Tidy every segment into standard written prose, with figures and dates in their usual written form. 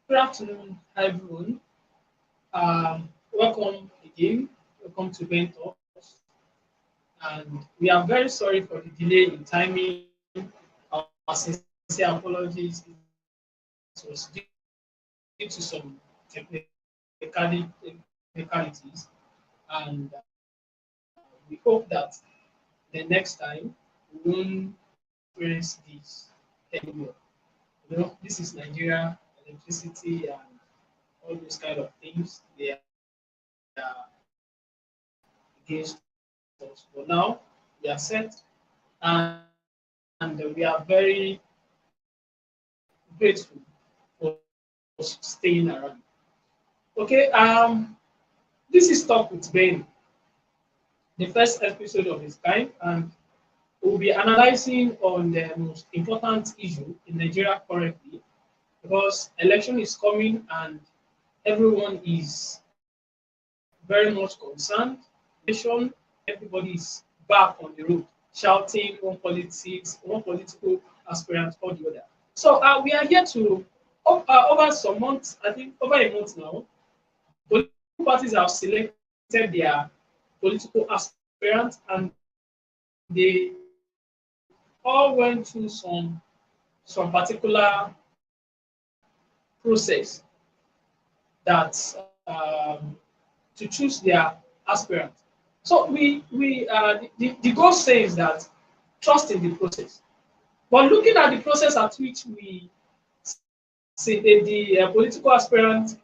Good afternoon, everyone. Welcome again. Welcome to Ben Talks. And we are very sorry for the delay in timing. Our sincere apologies. It was due to some technicalities. And we hope that the next time we won't experience this anymore. This is Nigeria, electricity, and all those kind of things. They are against us. But now we are set, and we are very grateful for staying around. Okay, this is Talk with Ben, the first episode of its kind, and we'll be analyzing on the most important issue in Nigeria currently because election is coming and everyone is very much concerned. Nation, everybody is back on the road, shouting one political aspirant or the other. So we are here to over some months, I think over a month now. Political parties have selected their political aspirants and they all went through some particular process that to choose their aspirant. So the goal says that trust in the process. But looking at the process at which we see the political aspirant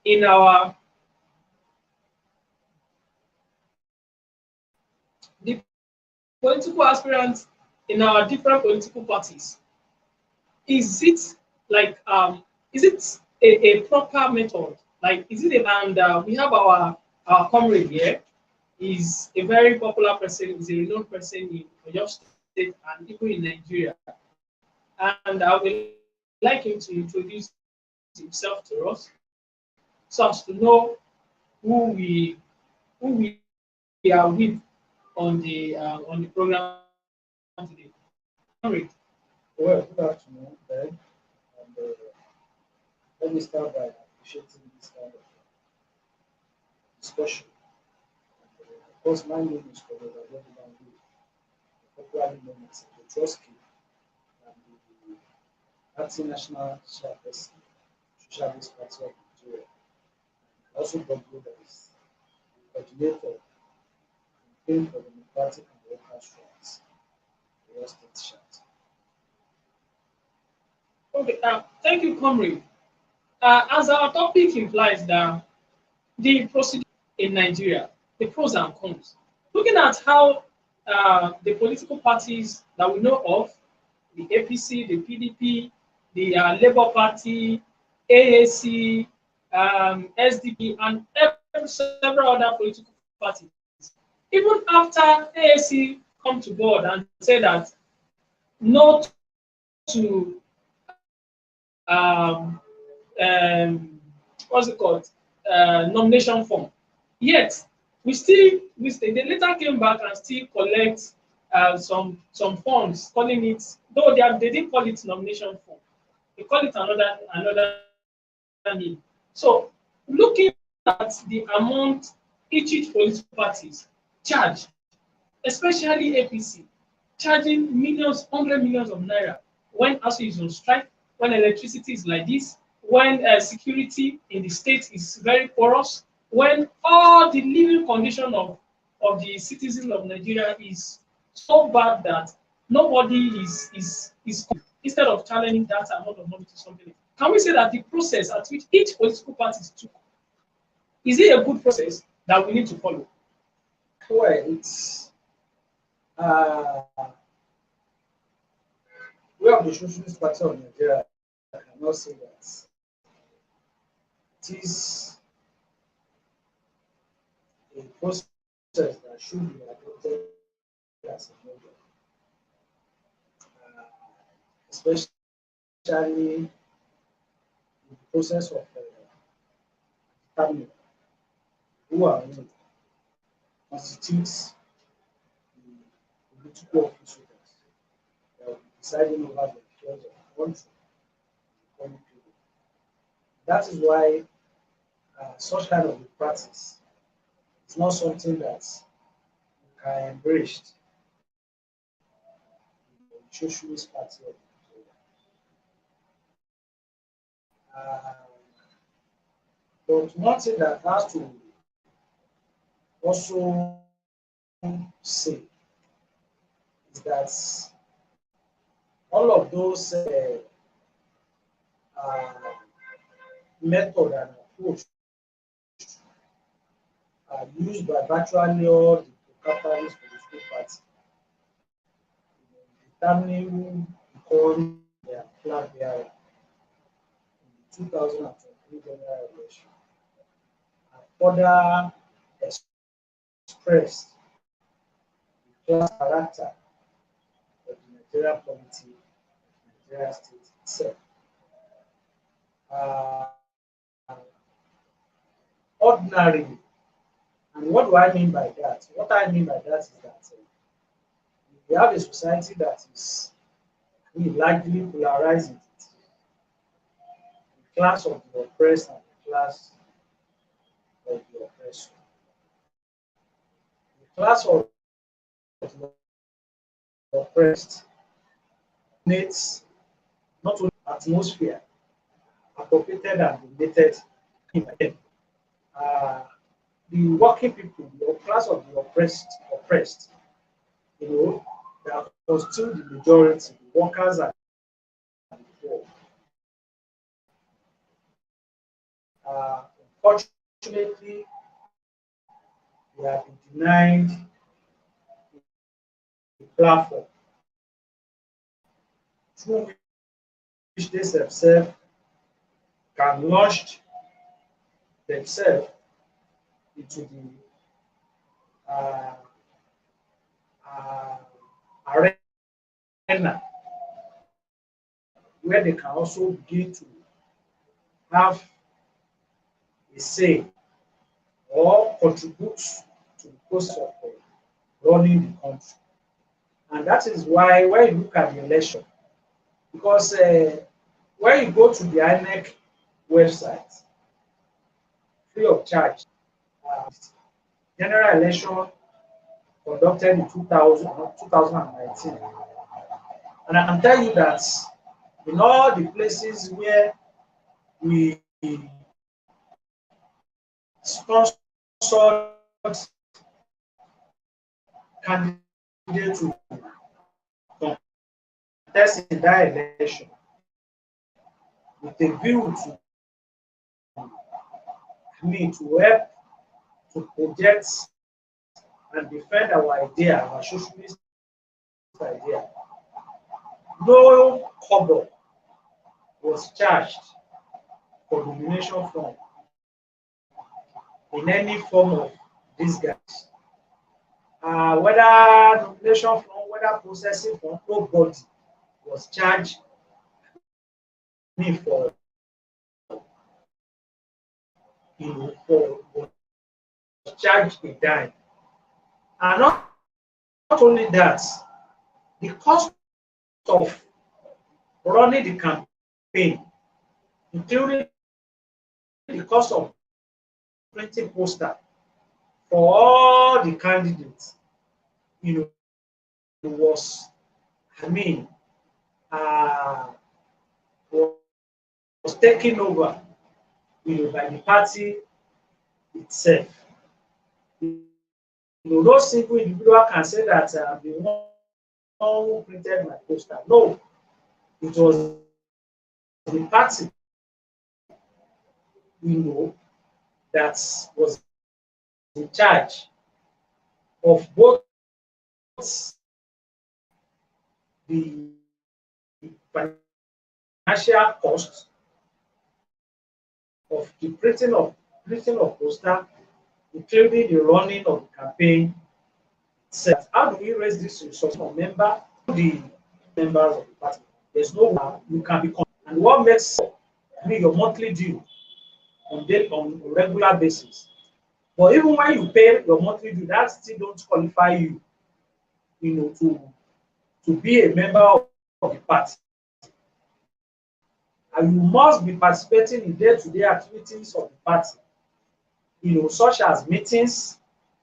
in the political aspirants in our different political parties, is it like is it a proper method? Like is it a and we have our comrade here is a very popular person, is a renowned person in Oyo State and even in Nigeria. And I would like him to introduce himself to us so as to know who we are with on the program today. Comrade. Well, good afternoon, Ben. And let me start by appreciating this kind of discussion. And, of course, my name is Procedural, popularly known as Abbey Trotsky. I'm the acting national chairperson, Socialist Party of Nigeria. I also conclude as the coordinator campaign for democratic and workers' rights, the Oyo State Chat. Okay, thank you, comrade. As our topic implies, that the procedure in Nigeria, the pros and cons. Looking at how the political parties that we know of, the APC, the PDP, the Labour Party, AAC, SDP, and several other political parties. Even after AAC come to board and say that no to what's it called, nomination form. Yet they later came back and still collect some forms, calling it, though they didn't call it nomination form, they call it another name. So looking at the amount each political parties charge, especially APC, charging millions, 100 millions of naira when ASU is on strike, when electricity is like this, when security in the state is very porous, when all the living condition of the citizens of Nigeria is so bad that nobody is instead of challenging that amount of money to something. Can we say that the process at which each political party took, is it a good process that we need to follow? Well, it's uh, we have the Socialist Party of Nigeria. I cannot say that it is a process that should be adopted as a model, uh, especially in the process of determining who are in constitutes the political officials that will be deciding over the affairs of the country in the coming period. that is why such kind of a practice is not something that you can embrace in the socialist party of Nigeria. But one thing that has to also say is that all of those method and approach are used by virtually all the capitalist political parties, determining who become their flag bearer in the 2023 general election, and further expressed the class character of the Nigerian polity, Nigerian state itself. Uh, Ordinarily, and what do I mean by that? What I mean by that is that we have a society that is largely polarizing the class of the oppressed and the class of the oppressor. The class of the oppressed needs not only atmosphere appropriated and dominated by them. The working people, the class of the oppressed, that constitute the majority, the workers and the poor. Unfortunately, they have been denied the platform through which they themselves can launch themselves into the arena where they can also begin to have a say or contribute to the process of running the country. And that is why when you look at the election, because when you go to the INEC website, free of charge, general election conducted in 2019. And I can tell you that in all the places where we sponsored candidates to contest in that election with a view to help to project and defend our idea, our socialist idea. No COMR was charged for nomination form in any form of disguise. Whether nomination form, whether processing form, nobody was charged for charged a dime. And not only that, the cost of running the campaign, including the cost of printing poster for all the candidates, was, was taken over, by the party itself. No single individual can say that I'm the one who printed my poster. No, it was the party, that was in charge of both the financial cost of the printing of poster, including the running of the campaign itself. How do we raise this resource from the members of the party? There's no way you can become. And what makes your monthly due on a regular basis? But even when you pay your monthly due, that still don't qualify you, to be a member of the party. and you must be participating in day-to-day activities of the party, such as meetings.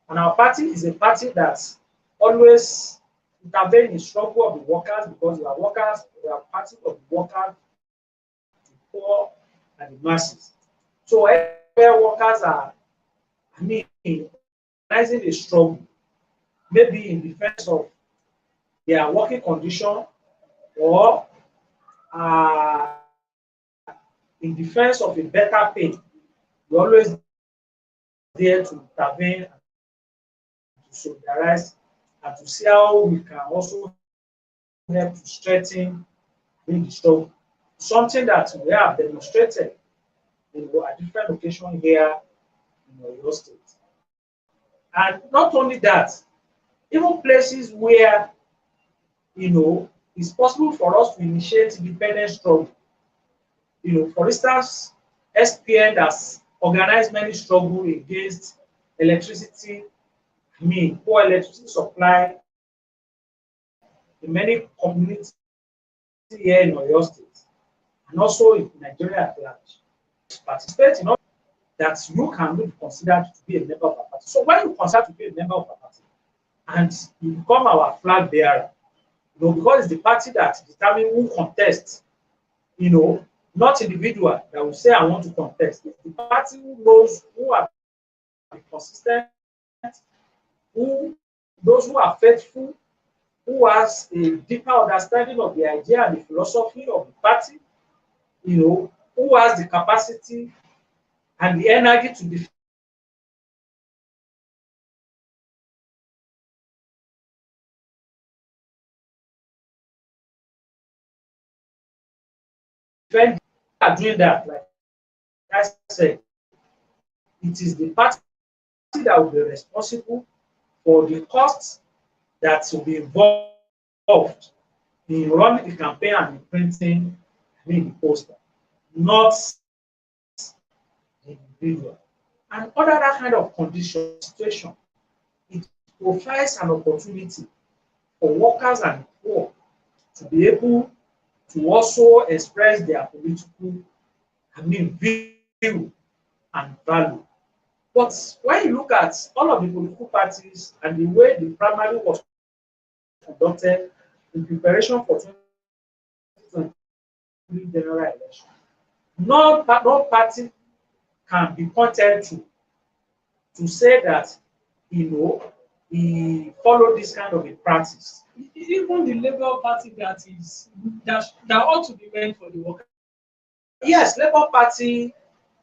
And our party is a party that always intervene in struggle of the workers, because we are workers, we are party of the workers, the poor, and the masses. So where workers are, organizing a struggle, maybe in defense of their working condition, or uh, in defense of a better pay, we always there to intervene and to solidarize and to see how we can also help to strengthen the struggle. Something that we have demonstrated at different locations here in your state. And not only that, even places where it's possible for us to initiate independent struggle. For instance, SPN has organized many struggle against electricity, poor electricity supply in many communities here in Oyo State and also in Nigeria at large. Participate in all that you can be considered to be a member of a party. So when you consider to be a member of a party and you become our flag bearer, because it's the party that determines who contests, not individual that will say I want to contest. It's the party who knows who are consistent, those who are faithful, who has a deeper understanding of the idea and the philosophy of the party, who has the capacity and the energy to defend. Are doing that, like I said, it is the party that will be responsible for the costs that will be involved in running the campaign and the printing, the poster, not the individual. And under that kind of situation, it provides an opportunity for workers and poor to be able to also express their political, view and value. But when you look at all of the political parties and the way the primary was conducted in preparation for 2023 general election, no party can be pointed to say that he followed this kind of a practice. Even the Labour Party that ought to be meant for the workers. Yes, Labour Party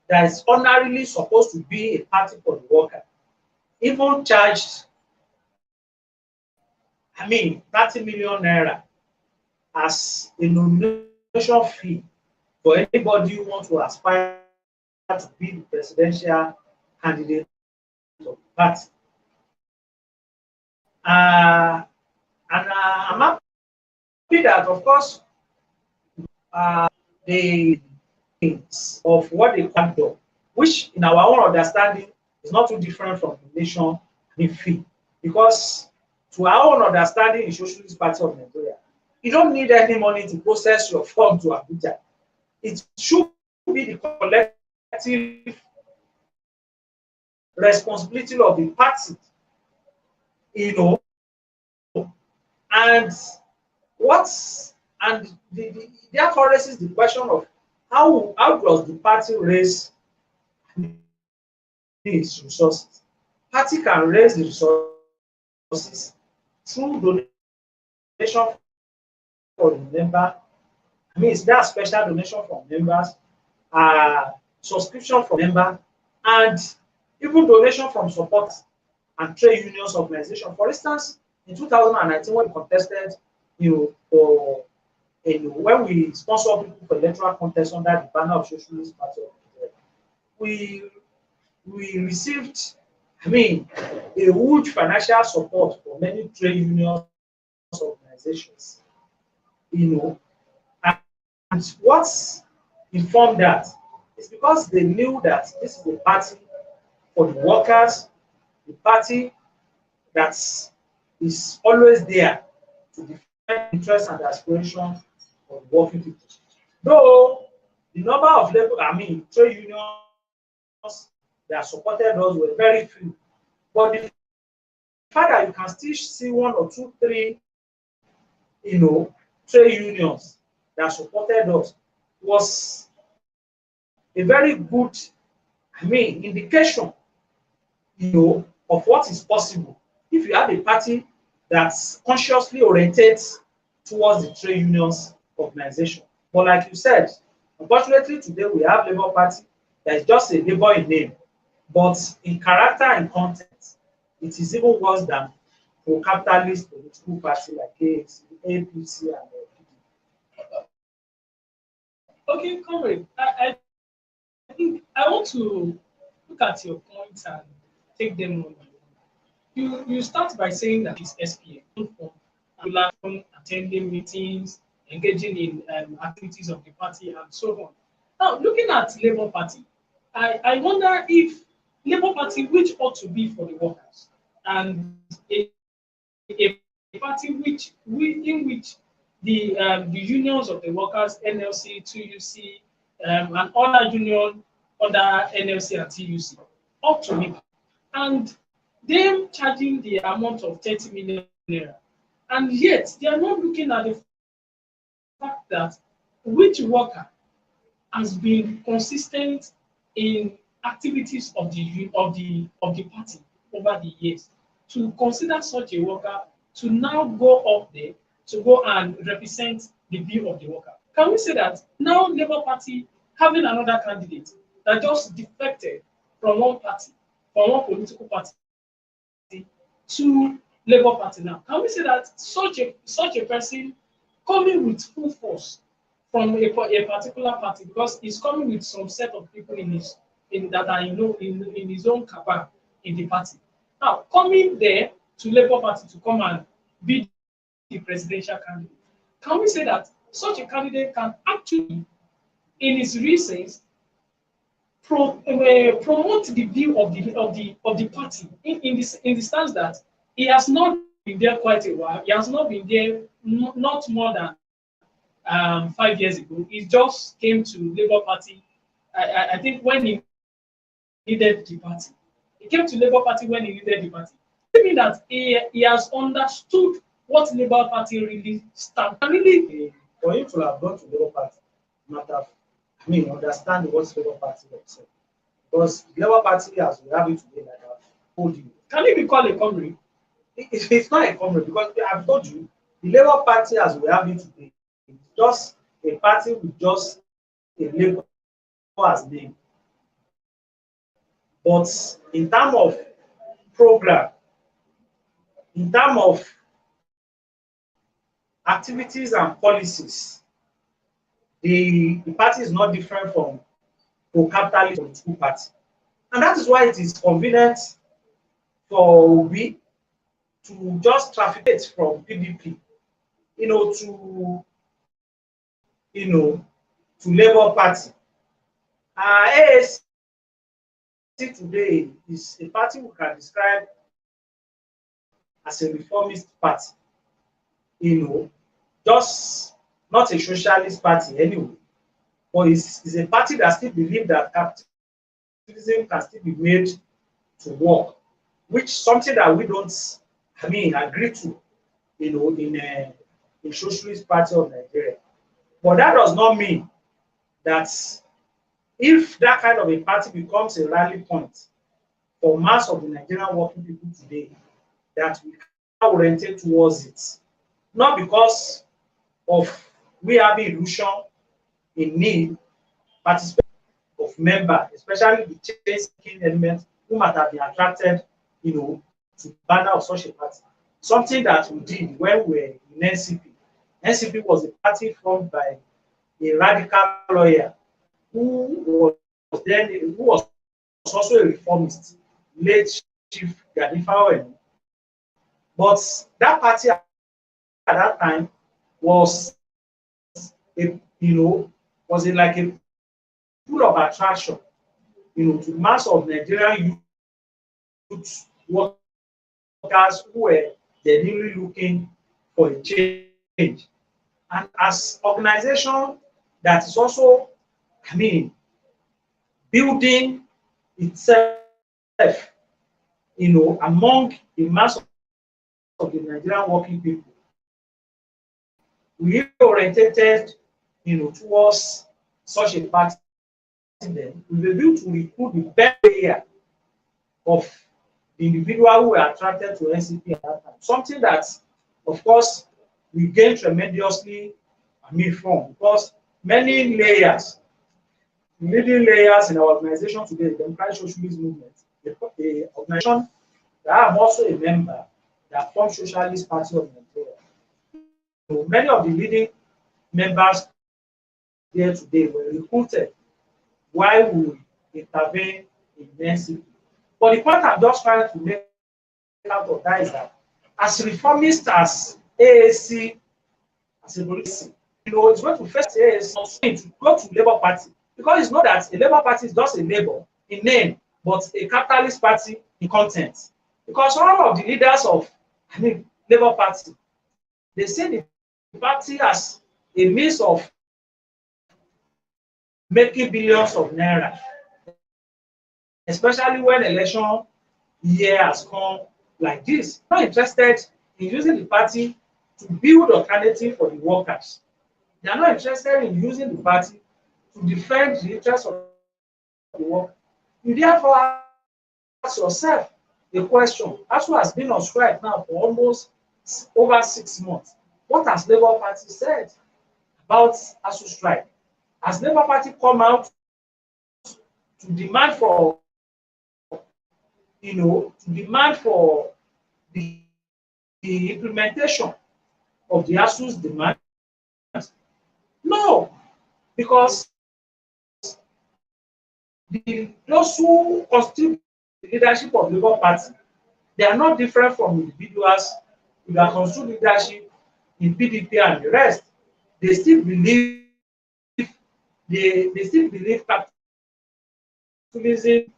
that is ordinarily supposed to be a party for the worker, even charged 30 million naira as a nomination fee for anybody who wants to aspire to be the presidential candidate of the party. And I'm happy that, of course, the things of what they can do, which in our own understanding is not too different from the nation fee. Because to our own understanding in Socialist Party of Nigeria, you don't need any money to process your form to Abuja. It should be the collective responsibility of the party, and therefore raises the question of how does the party raise its resources? Party can raise the resources through donation for the member. Is there a special donation from members, subscription from members, and even donation from support and trade unions organization. For instance, in 2019, when we contested, for when we sponsor people for electoral contest under the banner of Socialist Party of Nigeria, we received, a huge financial support from many trade unions organizations, and what's informed that is because they knew that this is a party for the workers, the party that is always there to defend interests and aspirations of the working people. Though The number of trade unions that supported us were very few. But the fact that you can still see one or two, three, trade unions that supported us was a very good, indication, of what is possible if you have a party that's consciously oriented towards the trade unions organization. But like you said, unfortunately today we have Labour Party that is just a Labour in name, but in character and content, it is even worse than pro-capitalist political party like APC and Okay, comrade. I think I want to look at your points and take them one by one. You start by saying that it's SPM from attending meetings, engaging in activities of the party, and so on. Now, looking at Labour Party, I wonder if Labour Party, which ought to be for the workers, and a party in which the unions of the workers, NLC, TUC, and other union under NLC and TUC ought to be, and them charging the amount of 30 million naira, and yet they are not looking at the fact that which worker has been consistent in activities of the party over the years, to consider such a worker to now go up there to go and represent the view of the worker. Can we say that now Labour Party having another candidate that just defected from one party, from one political party to Labour Party now? Can we say that such a person coming with full force from a particular party, because he's coming with some set of people that are in his own cabal in the party. Now coming there to Labour Party to come and be the presidential candidate, can we say that such a candidate can actually, in his reasons, promote the view of the party in the sense that he has not been there quite a while. He has not been there not more than 5 years ago. He just came to Labour Party. I think when he needed the party, he came to Labour Party when he needed the party. I mean that he has understood what Labour Party really stands. And really, for him to have gone to Labour Party, understand what Labour Party represents. Because Labour Party, as we have it today, like I've told you, can it be called a comrade? It's not a comrade, because I've told you, the Labour Party, as we have it today, is just a party with just a Labour as name. But in terms of program, in terms of activities and policies, the party is not different from pro-capitalist political party. And that is why it is convenient for we to just trafficate from PDP, to Labour Party. AAC today is a party we can describe as a reformist party, just not a socialist party anyway, but it's a party that still believes that capitalism can still be made to work, which something that we don't, agree to, in Socialist Party of Nigeria. But that does not mean that if that kind of a party becomes a rally point for mass of the Nigerian working people today, that we are oriented towards it. Not because of we have the illusion in need, participation of members, especially the change-seeking elements who might have been attracted, to the banner of such a party. Something that we did when we were in NCP. NCP was a party formed by a radical lawyer who was also a reformist, late Chief Gadifa. But that party at that time was like a pool of attraction, to mass of Nigerian youth workers who were genuinely looking for a change. And as organization that is also I mean, building itself, among the mass of the Nigerian working people. We orientated, towards such a party. Then we were able to recruit the best player of the individual who were attracted to NCP at that time. Something that, of course, we gained tremendously, from, because many layers, leading layers in our organization today, the Democratic Socialist Movement, the organization that I'm also a member, that forms Socialist Party of Nigeria. So many of the leading members there today were recruited while we intervene in NCP. But the point I'm just trying to make out of that is that as reformist as AAC, as a policy, it's going to first AAC to go to Labour Party, because it's not that a Labour Party is just a Labour in name, but a capitalist party in content. Because all of the leaders of Labour Party, they see the party as a means of making billions of naira, especially when election year has come like this. Not interested in using the party to build alternative for the workers. They are not interested in using the party to defend the interests of the workers. You therefore ask yourself a question. ASUU has been on strike now for almost over 6 months. What has Labour Party said about ASUU strike? Has Labour Party come out to demand for, the implementation of the ASUU's demands? No, because those who constitute the leadership of the Labour Party, they are not different from individuals who are constitute leadership in PDP and the rest. They still believe capitalism.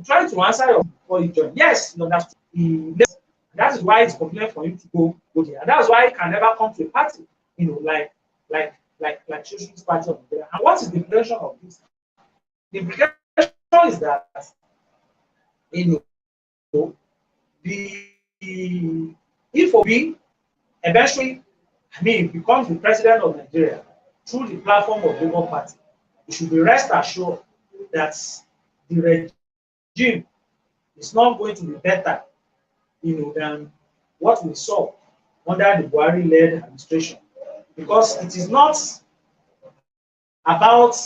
Trying to answer your question, yes, that's that is why it's convenient for him to go there. That's why he can never come to a party, like Socialist Party of Nigeria. And what is the implication of this? The implication is that the if Obi eventually becomes the president of Nigeria through the platform of the Labour Party, you should be rest assured that the regime is not going to be better, than what we saw under the Buhari-led administration, because it is not about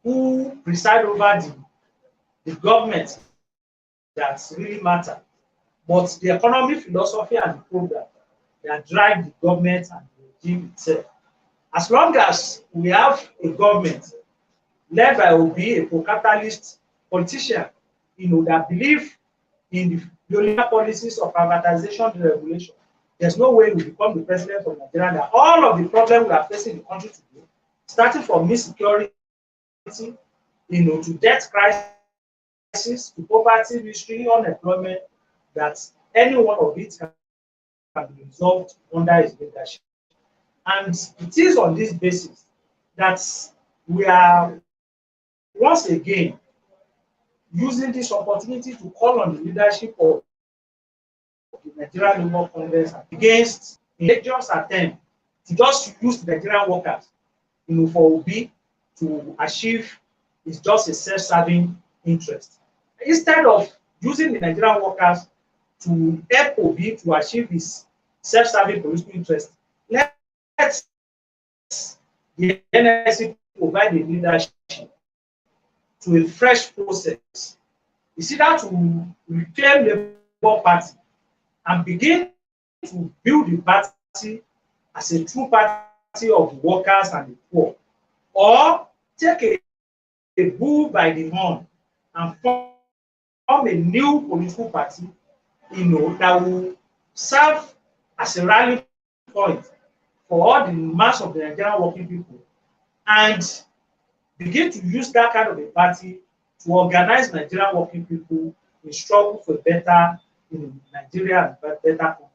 who preside over the government that really matter, but the economic philosophy and the program that drive the government and the regime itself. As long as we have a government led by Obi, a pro-capitalist politician, that believe in the colonial policies of privatization and regulation, there's no way we become the president of Nigeria. That all of the problems we are facing in the country today, starting from insecurity, to debt crisis, to poverty, mystery, unemployment, that any one of it can be resolved under his leadership. And it is on this basis that we are once again using this opportunity to call on the leadership of the Nigerian Labour Congress against a dangerous attempt to just use the Nigerian workers, for Obi to achieve is just a self-serving interest. Instead of using the Nigerian workers to help Obi to achieve his self-serving political interest, let the NSC provide the leadership to a fresh process. Is either to reclaim the Labour Party and begin to build the party as a true party of the workers and the poor, or take a bull by the horn and form a new political party, that will serve as a rally point for all the mass of the Nigerian working people, and begin to use that kind of a party to organize Nigerian working people in struggle for better Nigeria and better country.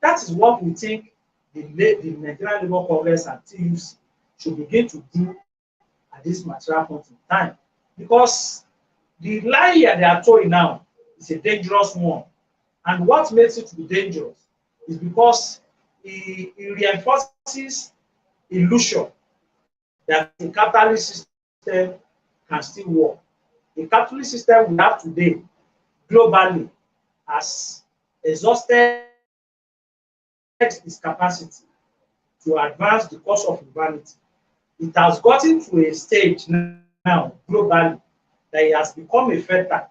That is what we think the Nigerian Labour Congress and TUC should begin to do at this material point in time. Because the lie here they are towing now is a dangerous one. And what makes it to be dangerous is because it reinforces illusion that the capitalist system can still work. The capitalist system we have today globally has exhausted its capacity to advance the cause of humanity. It has gotten to a stage now globally that it has become a factor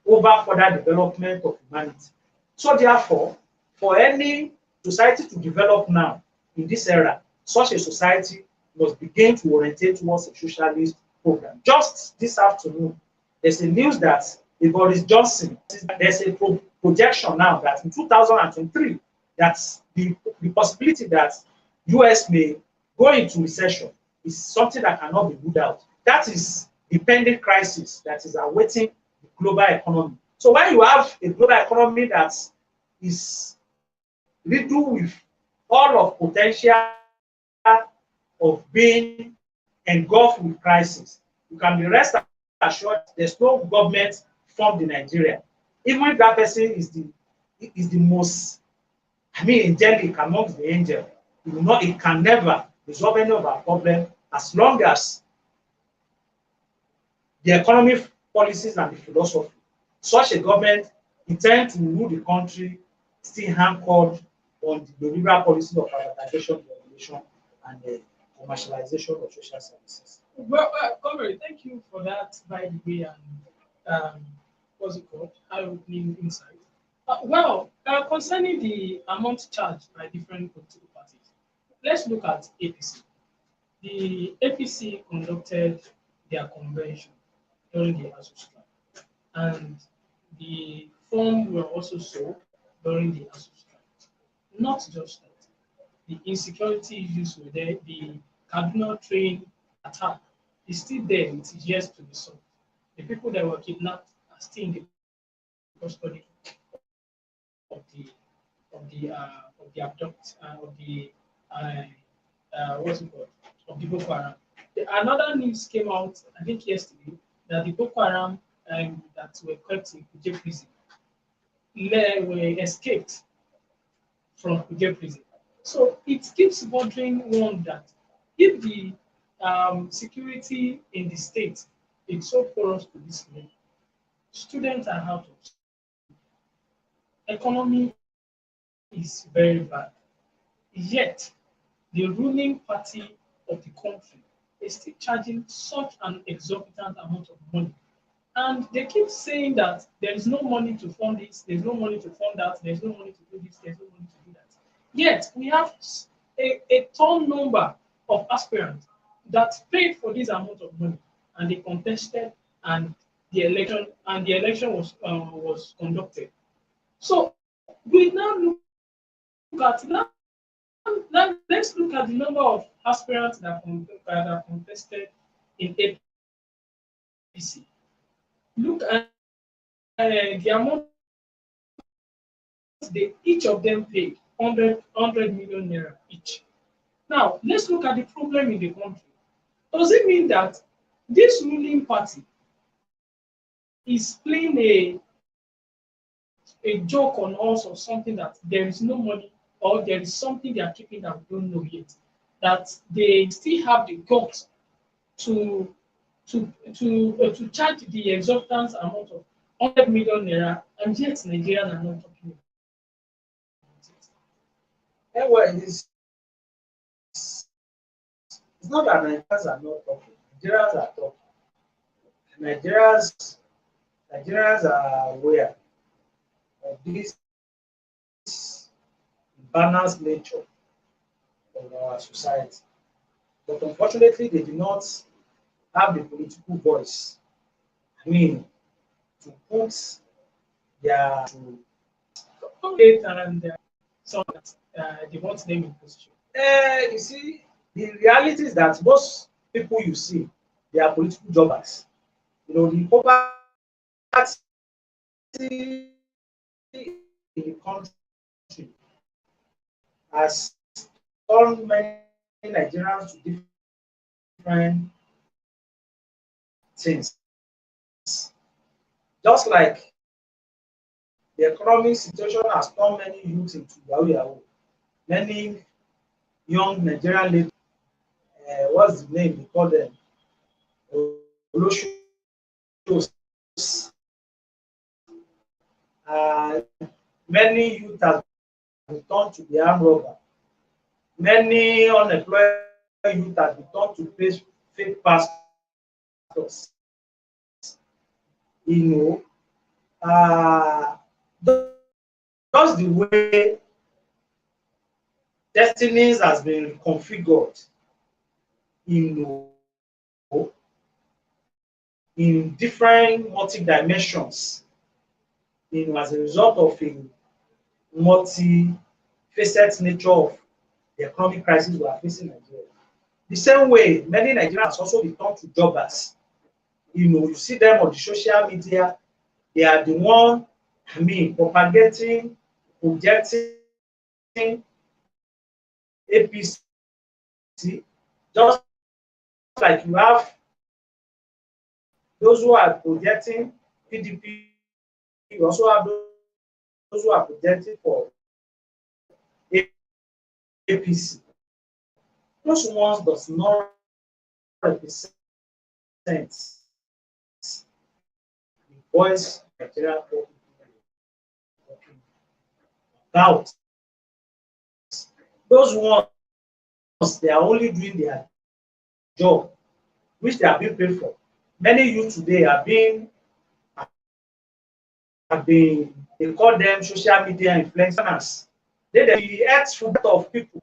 over further development of humanity. So therefore, for any society to develop now in this era, such a society must begin to orientate towards a socialist program. Just this afternoon, there's a news that Boris Johnson, there's a projection now that in 2023, that's the possibility that US may go into recession is something that cannot be ruled out. That is the pending crisis that is awaiting the global economy. So when you have a global economy that is riddled with all of potential of being engulfed with crisis, you can be rest assured there's no government formed in Nigeria. Even if that person is the most, angelic amongst the angels, it can never resolve any of our problem as long as the economic policies and the philosophy. Such a government intends to rule the country still anchored on the liberal policy of privatization, regulation, and the commercialization of social services. Well, Comrade, thank you for that, by the way, and what's it called? Eye-opening insight. Concerning the amount charged by different political parties, let's look at APC. The APC conducted their convention during the ASU strike, and the form were also sold during the ASU strike. Not just that, the insecurity issues were there. The Kaduna train attack is still there. It is yet to be solved. The people that were kidnapped are still in the custody of the abduct of the what's it called, of the Boko Haram. Another news came out, I think yesterday, that the Boko Haram that were kept in Kuje prison were escaped from Kuje prison. So it keeps bothering one that if the security in the state is so porous to this level, students are out of school, economy is very bad. Yet the ruling party of the country is still charging such an exorbitant amount of money. And they keep saying that there is no money to fund this, there's no money to fund that, there's no money to do this, there's no money to do that. Yet we have a ton number of aspirants that paid for this amount of money and they contested and the election was conducted. So we now look at now let's look at the number of aspirants that contested in APC. Look at the amount each of them paid 100 million naira each. Now let's look at the problem in the country. Does it mean that this ruling party is playing a joke on us or something, that there is no money or there is something they are keeping that we don't know yet, that they still have the guts to charge the exorbitant amount of 100 million naira, and yet Nigerians are not talking about it. Anyway, it's not that Nigerians are not talking. Nigerians are talking. Nigerians are aware of this balanced nature of our society. But unfortunately, they do not have the political voice. To put their And so they want them in position. you see, the reality is that most people you see, they are political jobbers. The poverty in the country has turned many Nigerians to different things. Just like the economic situation has turned many youth into yahoo yahoo. Many young Nigerian ladies, what's the name they call them? Oloshos. Many youth have been turned to be armed robber. Many unemployed youth have been turned to face fake pastors. You know, just the way destinies has been configured, you know, in different multi-dimensions, you know, as a result of a multi-facet nature of the economic crisis we are facing in Nigeria. The same way, many Nigerians also return to jobbers. You know, you see them on the social media, they are the one, propagating, projecting APC, just like you have those who are projecting PDP, you also have those who are projecting for APC. Those ones does not represent the voice Nigerian people talking about. Those ones, they are only doing their job, which they are being paid for. Many youth today have been, they call them social media influencers. They earn food of people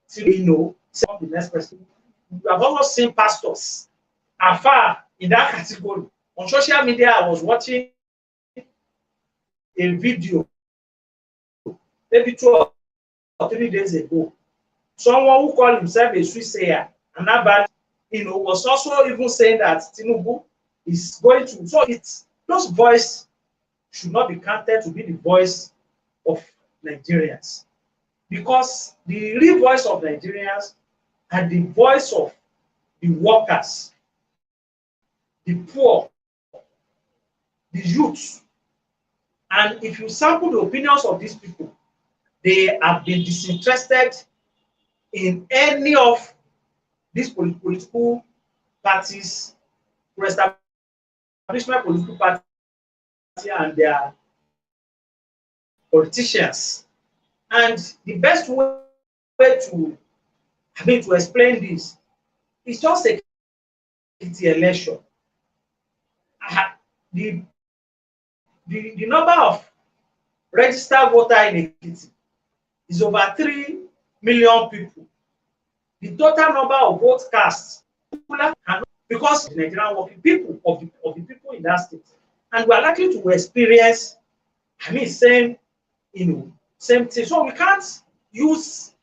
till you know the next person. You have also seen pastors afar in that category. On social media, I was watching a video maybe 2 or 3 days ago. Someone who called himself a soothsayer, and that was also even saying that Tinubu is going to. So it's those voice should not be counted to be the voice of Nigerians, because the real voice of Nigerians are the voice of the workers, the poor, the youth. And if you sample the opinions of these people, they have been disinterested in any of these political parties, establishment political parties and their politicians. And the best way to explain this is just a election. The number of registered voters in Ekiti is over 3 million people. The total number of votes cast, because the Nigerian working people of the people in that state, and we are likely to experience, same thing. So we can't use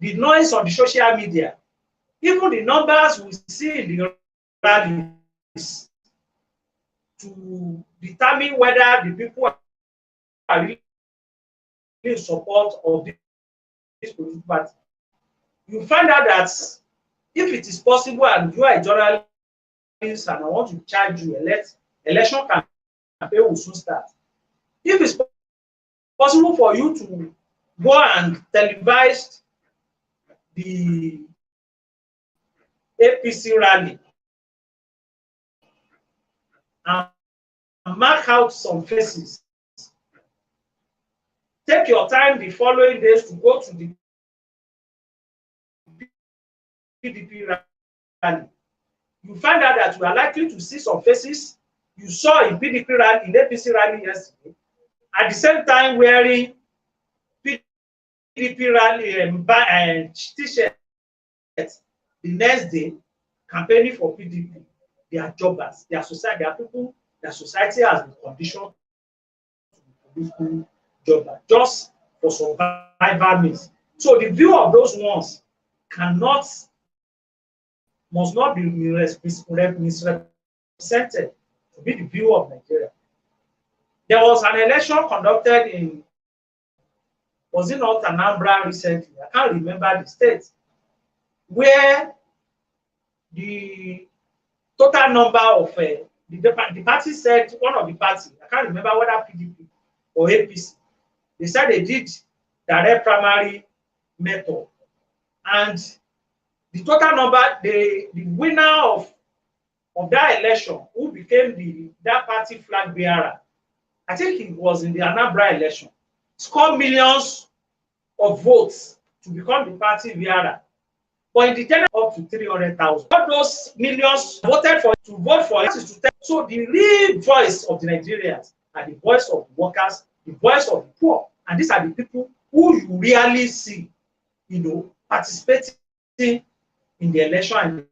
the noise on the social media, even the numbers we see in the rallies, to determine whether the people are really in support of this political party. You find out that if it is possible and you are a journalist and I want to charge you, election campaign will soon start. If it's possible for you to go and televise the APC rally and mark out some faces, take your time the following days to go to the PDP rally. You find out that you are likely to see some faces you saw in PDP rally, in APC rally yesterday, at the same time wearing PDP rally t-shirts the next day, campaigning for PDP. They are jobbers, they are society, they are people that society has been conditioned to be jobbers, just for survival means. So the view of those ones must not be misrepresented to be the view of Nigeria. There was an election conducted in, was it not Anambra recently? I can't remember the state, where the total number of the party said, one of the party, I can't remember whether PDP or APC, they said they did direct primary method, and the total number, the winner of that election, who became that party flag bearer, I think it was in the Anambra election, scored millions of votes to become the party bearer. But in the general, up to 300,000. All those millions voted for to vote for it is to tell. So the real voice of the Nigerians are the voice of workers, the voice of the poor, and these are the people who you really see, participating in the election and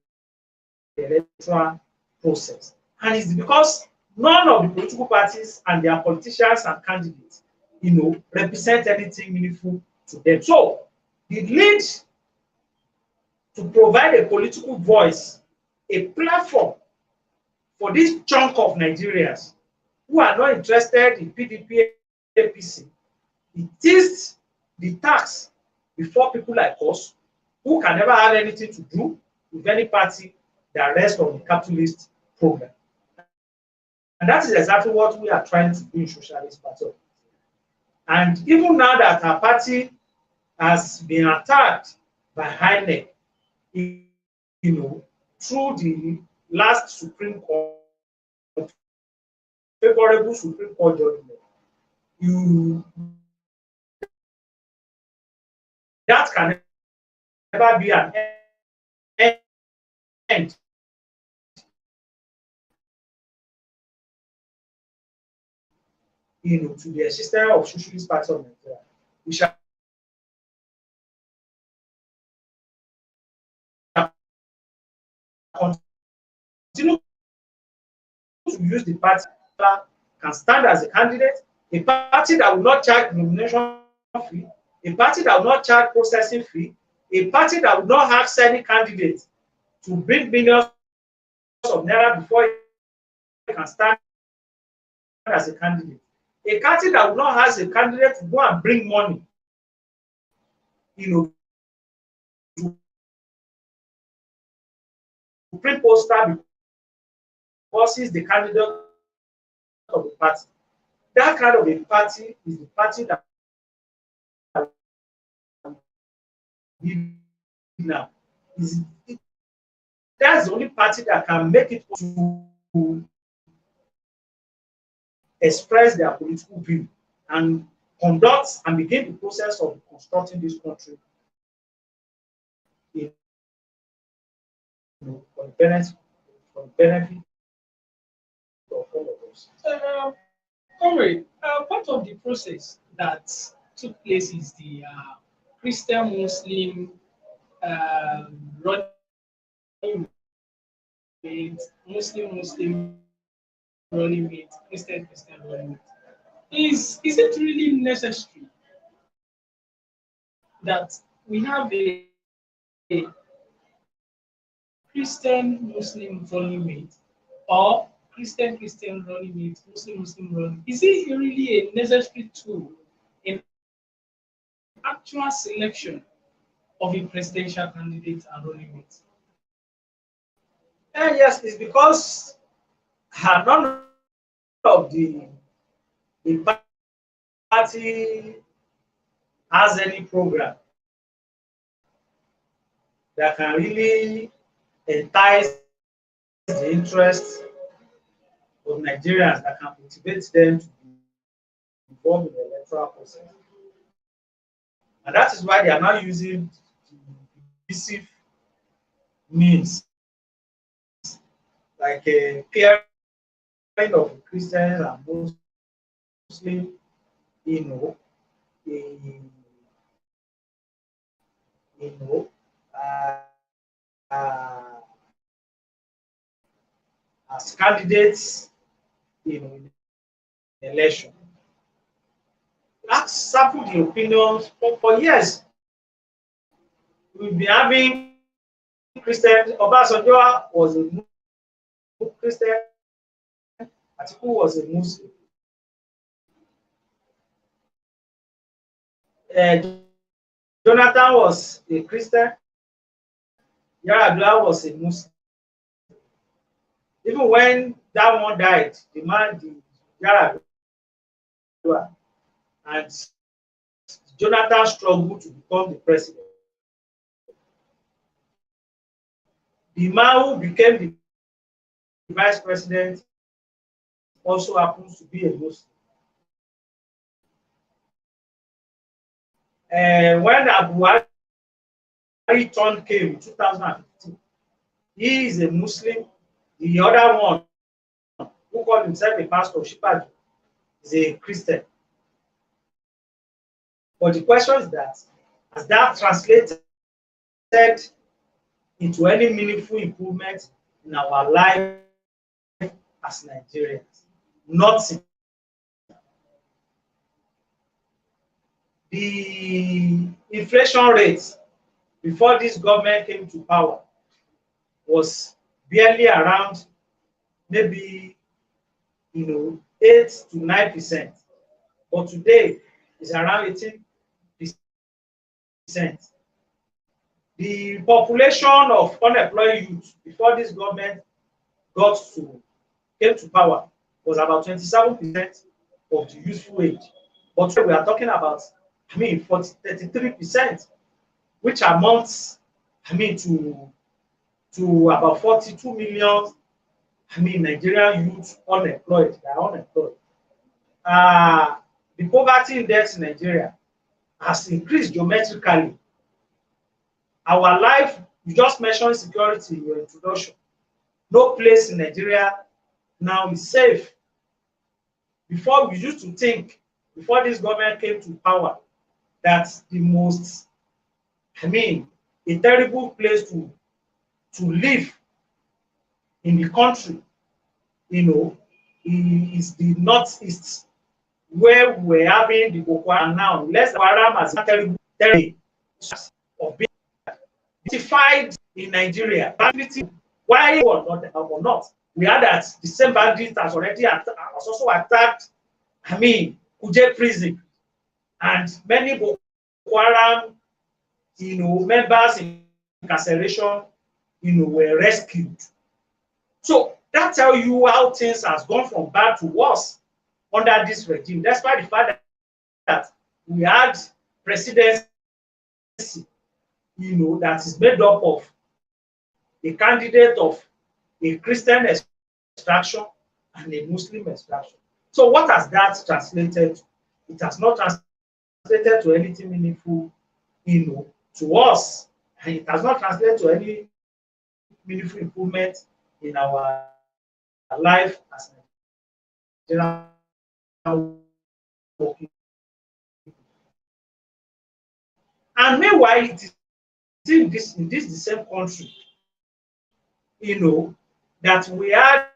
the electoral process. And it's because none of the political parties and their politicians and candidates, represent anything meaningful to them. So the lead to provide a political voice, a platform for this chunk of Nigerians who are not interested in PDP, APC. It is the tax before people like us who can never have anything to do with any party that rests on the capitalist program. And that is exactly what we are trying to do in Socialist Party. And even now that our party has been attacked by INEC, through the last Supreme Court, favorable Supreme Court judgment, that can never be an end to the existence of Socialist Party of Nigeria. We shall continue to use the party that can stand as a candidate, a party that will not charge nomination fee, a party that will not charge processing fee, a party that will not ask any candidate to bring millions of naira before he can stand as a candidate, a party that will not ask a candidate to go and bring money, to print poster because he's the candidate of the party. That kind of a party is the party that now that's the only party that can make it to express their political view and conduct and begin the process of constructing this country for the benefit of all of us. Part of the process that took place is the Christian-Muslim running mate, Muslim running mate, Christian running mate. Is it really necessary that we have a Christian-Muslim running mate or Christian running mate, Muslim running? Is it really a necessary tool in actual selection of a presidential candidate and running mate? Yes, it's because none of the party has any program that can really entice the interest of Nigerians, that can motivate them to be involved in the electoral process. And that is why they are now using divisive means like a pairing of Christians and Muslims, as candidates in the election. That's sample the opinions for years. We've been having Christians. Obasanjo was a Christian. Atiku was a Muslim. Jonathan was a Christian. Yar'Adua was a Muslim. Even when that one died, the Yar'Adua, and Jonathan struggled to become the president. The man who became the vice president also happens to be a Muslim. When Buhari turn came in 2015, he is a Muslim. The other one, who called himself a pastor, Shipaju, is a Christian. But the question is that, has that translated into any meaningful improvement in our life as Nigerians? Nothing. The inflation rate before this government came to power was barely around maybe 8 to 9%, but today is around 18%. The population of unemployed youth before this government came to power was about 27% of the youthful age. But we are talking about, 33%, which amounts, to about 42 million, Nigerian youth unemployed. They are unemployed. The poverty index in Nigeria has increased geometrically. Our life, you just mentioned security in your introduction. No place in Nigeria now is safe. Before, we used to think, before this government came to power, that the most, a terrible place to live in the country, is the northeast, where we're having the Boko Haram now. Less Haram as a terrible of being identified in Nigeria. Why or not? We had that the same bandit has also attacked, Kuje prison, and many Boko Haram, members in incarceration, were rescued. So that tells you how things has gone from bad to worse under this regime, despite the fact that we had presidency, that is made up of a candidate of a Christian extraction and a Muslim extraction. So what has that translated? It has not translated to anything meaningful, to us, and it has not translated to any meaningful improvement in our life as Nigerian working. And meanwhile, it is in this the same country, that we had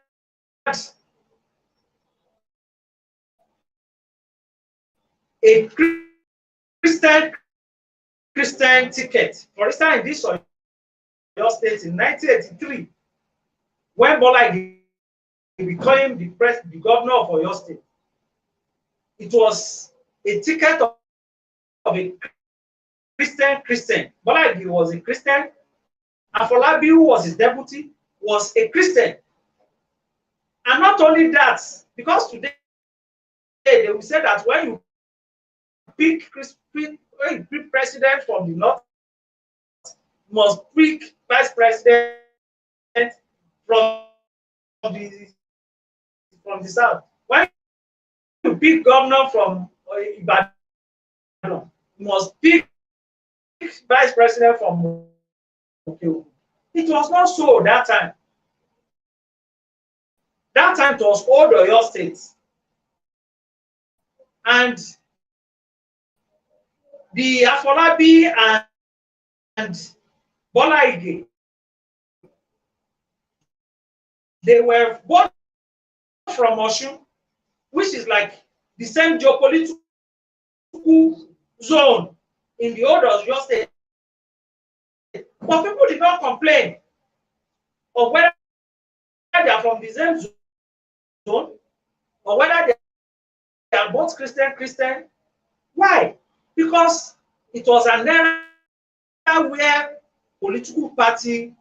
a Christian ticket. For instance, in this Oyo State in 1983, when Bola became the governor of Oyo State, it was a ticket of a Christian. Bola was a Christian, and Afolabi, who was his deputy, was a Christian. And not only that, because today they will say that when you pick president from the north, you must pick vice president from the south. When you pick governor from Ibadan, you must pick vice president from Okeogun. It was not so that time. That time it was all Oyo State. And the Afolabi and Bola Ige, they were both from Osun, which is like the same geopolitical zone in the old Oyo State. But people did not complain of whether they are from the same zone or whether they are both Christian. Why? Because it was an era where political parties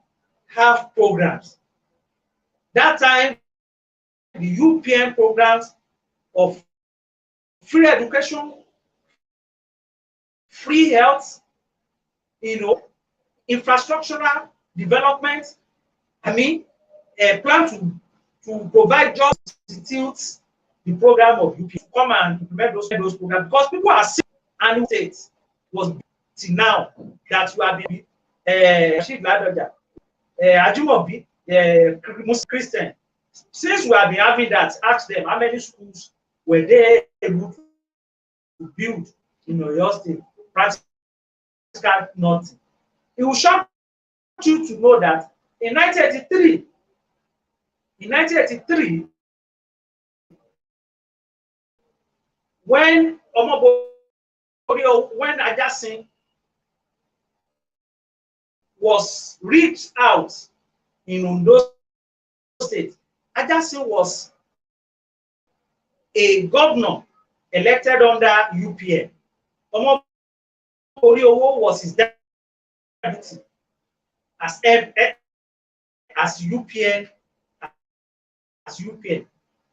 have programs. That time, the UPN programs of free education, free health, infrastructural development, plan to provide jobs institutes, the program of UP come and implement those programs because people are sick and the state was till now that you have been Rashid Ladoja, Ajumobi, Muslim Christian. Since we have been having that, ask them how many schools were they able to build in your state? Practical nothing. It will shock you to know that in 1983, when Ajasin was reached out in Ondo State, Ajasin was a governor elected under UPN. Omobori was his deputy as UPN.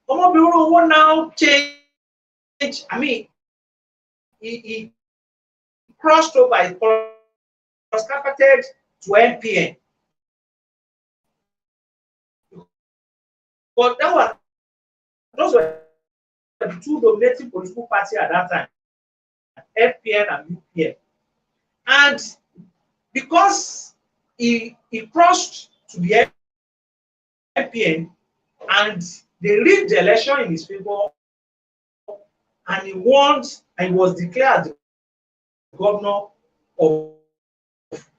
Omobori now changed. He crossed over, he cross-carpeted to MPN. But those were the two dominating political parties at that time, MPN and UPN. And because he crossed to the MPN and they rigged the election in his favor, and he won and was declared the governor of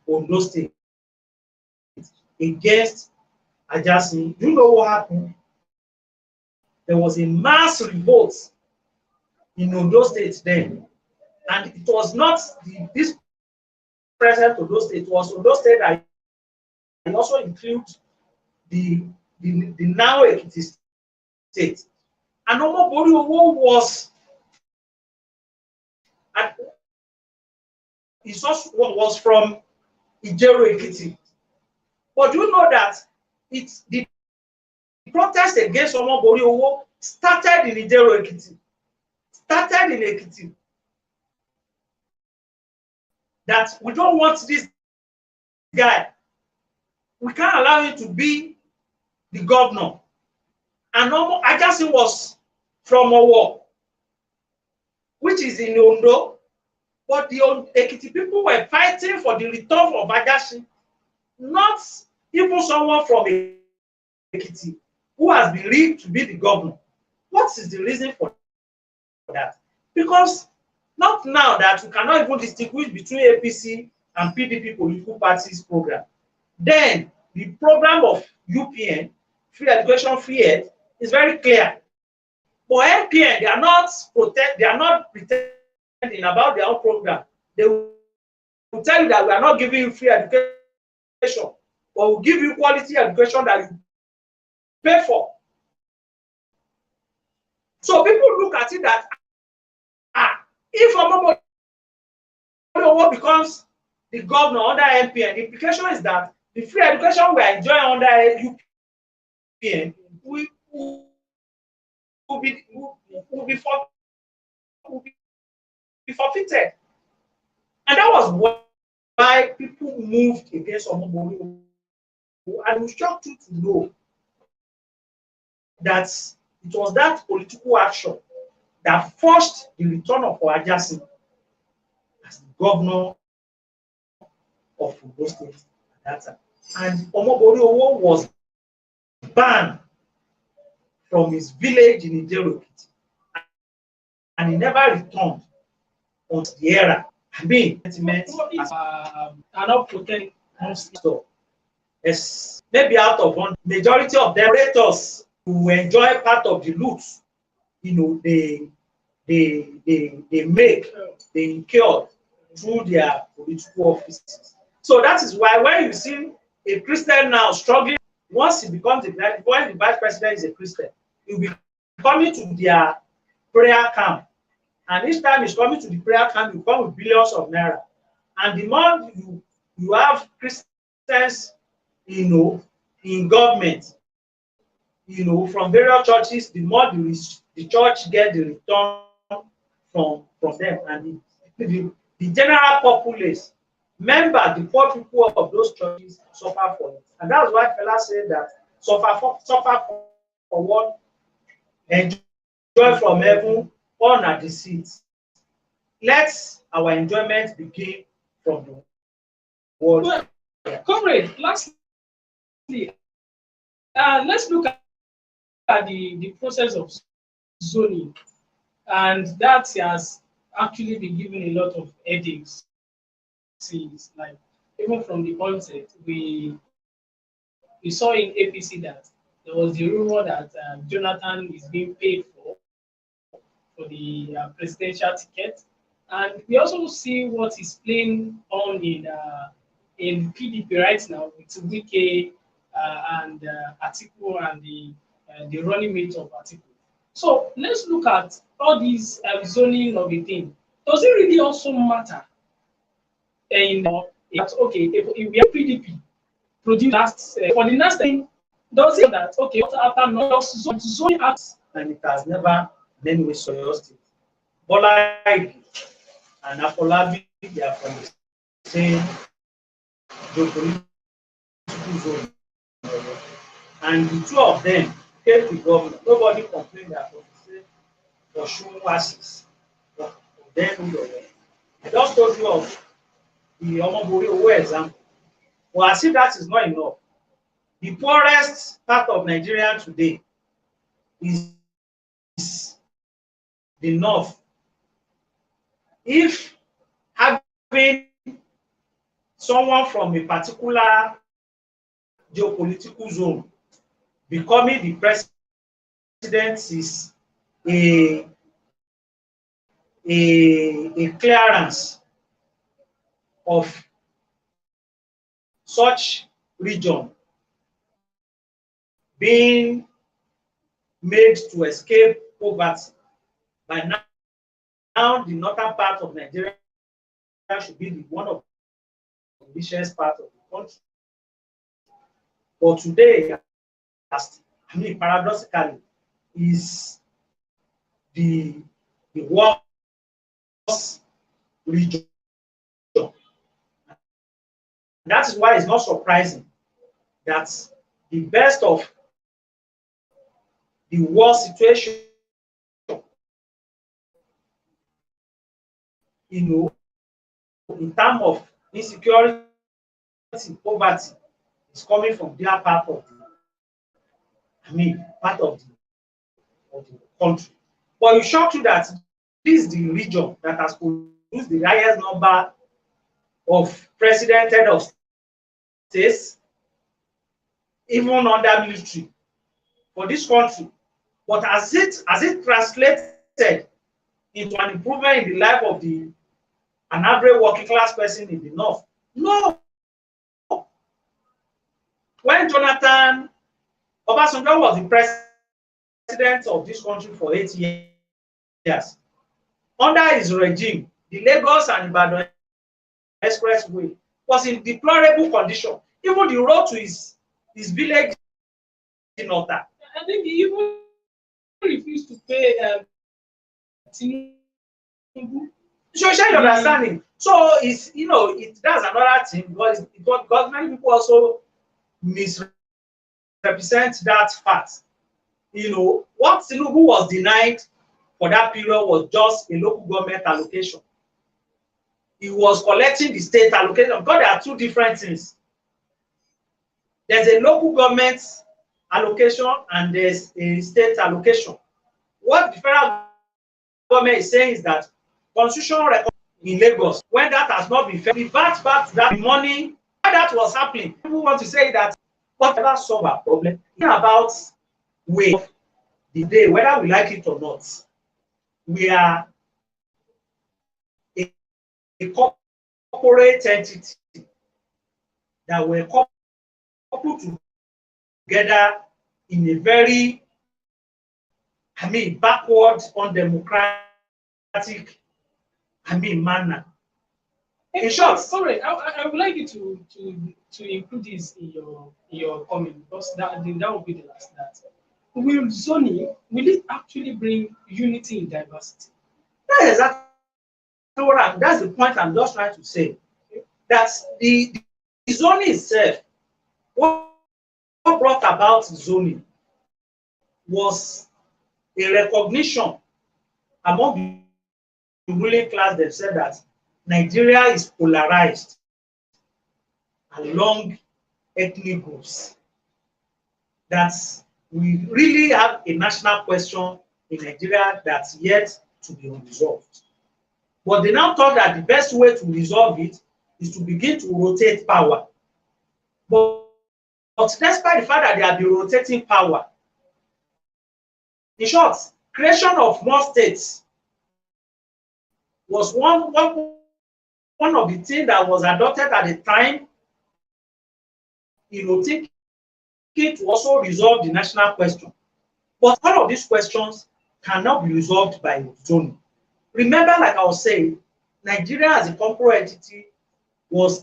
Ondo State against Ajasin. Do you know what happened? There was a mass revolt in Ondo State then, and it was not this present Ondo State. It was Ondo State that also includes the now Ekiti State. And Omobori was from Ijero Ekiti. But do you know that the protest against Omobori started in Ijero Ekiti? Started in Ekiti. That we don't want this guy. We can't allow him to be the governor. And Ajasin was from Owo, which is in Ondo. But the Ekiti people were fighting for the return of Ajasin, not even someone from Ekiti who has been rigged to be the governor. What is the reason for that? Because not now that we cannot even distinguish between APC and PDP political parties program. Then the program of UPN, free education, free ed, is very clear. For MPN, they are not pretending about their own program. They will tell you that we are not giving you free education, but we'll give you quality education that you pay for. So people look at it that if Omobori becomes the governor under MPN, the implication is that the free education we are enjoying under UPN will be forfeited. And that was why people moved against Omobori. And we shocked you to know that it was that political action that forced the return of Ajasin as the governor of Ondo State at that time. And Omobori was banned from his village in Ijero Ekiti, and he never returned until the era. Maybe out of one, majority of the operators who enjoy part of the loot, they incur through their political offices. So that is why when you see a Christian now struggling, once he becomes when the vice president is a Christian, he will be coming to their prayer camp. And each time he's coming to the prayer camp, you come with billions of naira. And the more you have Christians, in government, from various churches, the more the church get the return from them, and the general populace, members, the poor people of those churches suffer for it. And that's why Fela said that suffer for what? Enjoy from heaven on at the seats. Let our enjoyment begin from the world. Well, comrade, lastly, let's look at the process of zoning, and that has actually been given a lot of headaches since, like, even from the onset. We saw in APC that there was the rumor that Jonathan is being paid for the presidential ticket, and we also see what is playing on in PDP right now with Wike and Atiku and the running mate of Atiku. So let's look at all these zoning of a thing. Does it really also matter in that, okay, if we have PDP produce last for the next thing, does it that, okay, what after not zoning acts? And it has never been with Soyo State. Bola Ige and Afolabi, they are from the same geopolitical zone. And the two of them came to government. Nobody complained that for showing passes. Then I just told you of the Omobori Owo example. Well, as if that is not enough, the poorest part of Nigeria today is the north. If having someone from a particular geopolitical zone becoming the president is a clearance of such region being made to escape poverty. By now the northern part of Nigeria should be one of the richest part of the country. But today, paradoxically, is the worst region. That is why it's not surprising that the best of the worst situation, in terms of insecurity, poverty, is coming from their part of the country. But it shocks you that this is the region that has produced the highest number of president head of states, even under military, for this country. But has it translated into an improvement in the life of an average working class person in the north? No. When Jonathan Obasanjo was the president of this country for 8 years, under his regime, the Lagos and Ibadan expressway was in deplorable condition. Even the road to his village in Ota. I think he even refused to pay Tinubu. So share your understanding. So it's that's another thing, because many people also misrepresent that fact. What Tinubu was denied for that period was just a local government allocation. He was collecting the state allocation, because there are two different things. There's a local government allocation and there's a state allocation. What the federal government is saying is that constitutional record in Lagos, when that has not been revert back to that money, when that was happening, people want to say that whatever solve our problem, about way of the day, whether we like it or not, we are a corporate entity that were coupled together in a very, backward, undemocratic, manner. In short, sorry, I would like you to include this in your comment, because that would be the last. will zoning, will it actually bring unity in diversity? That's exactly that's the point I'm just trying to say. That the zoning itself, what brought about zoning was a recognition among the ruling class themselves that Nigeria is polarized along ethnic groups. That we really have a national question in Nigeria that's yet to be unresolved. But they now thought that the best way to resolve it is to begin to rotate power. But despite the fact that they have been rotating power, in short, creation of more states was one of the things that was adopted at the time, thinking to also resolve the national question. But all of these questions cannot be resolved by zoning. Remember, like I was saying, Nigeria as a corporate entity was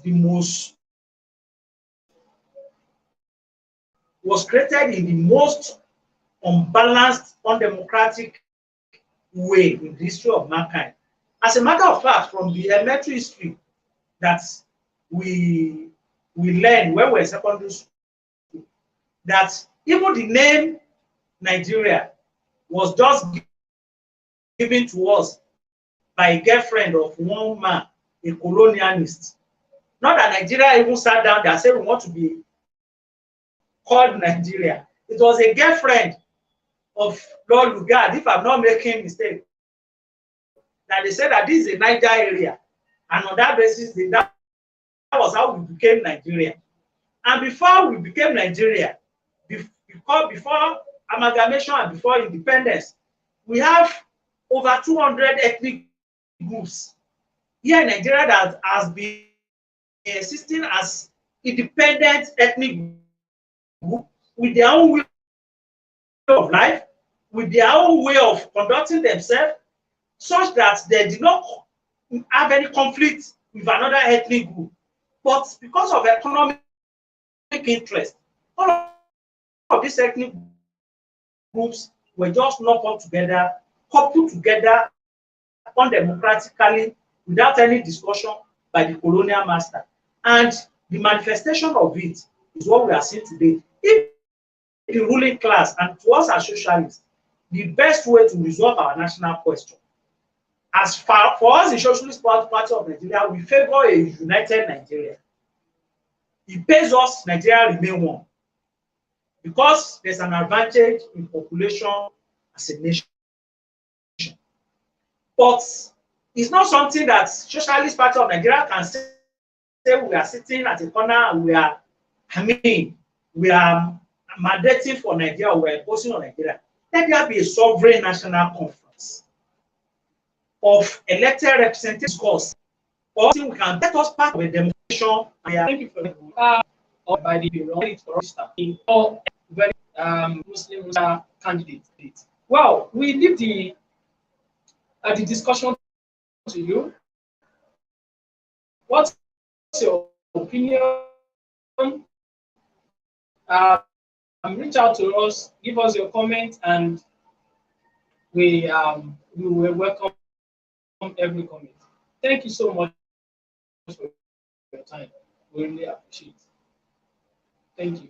created in the most unbalanced, undemocratic way in the history of mankind. As a matter of fact, from the elementary history that we learned when we were in secondary school, that even the name Nigeria was just given to us by a girlfriend of one man, a colonialist. Not that Nigeria even sat down there and said we want to be called Nigeria. It was a girlfriend of Lord Lugard, if I'm not making mistake, that they said that this is a Niger area. And on that basis, that was how we became Nigeria. And before we became Nigeria, before amalgamation and before independence, we have over 200 ethnic groups here in Nigeria that has been existing as independent ethnic group with their own way of life, with their own way of conducting themselves, such that they did not have any conflict with another ethnic group. But because of economic interest, all of these ethnic groups were just knocked up together, coupled together undemocratically, without any discussion by the colonial master. And the manifestation of it is what we are seeing today. If the ruling class, and to us as socialists, the best way to resolve our national question, as far for us, the Socialist Party of Nigeria, we favor a united Nigeria. It pays us Nigeria remain one, because there's an advantage in population as a nation. But it's not something that Socialist Party of Nigeria can say we are sitting at a corner and we are mandating for Nigeria, we are imposing on Nigeria. Let there be a sovereign national conference of elected representatives, or we can get us part of a demonstration. Thank you for by the bureau in all very Muslim candidates. Well, we leave the discussion to you. What's your opinion? Reach out to us, give us your comment, and we will welcome every comment. Thank you so much for your time. We really appreciate it. Thank you.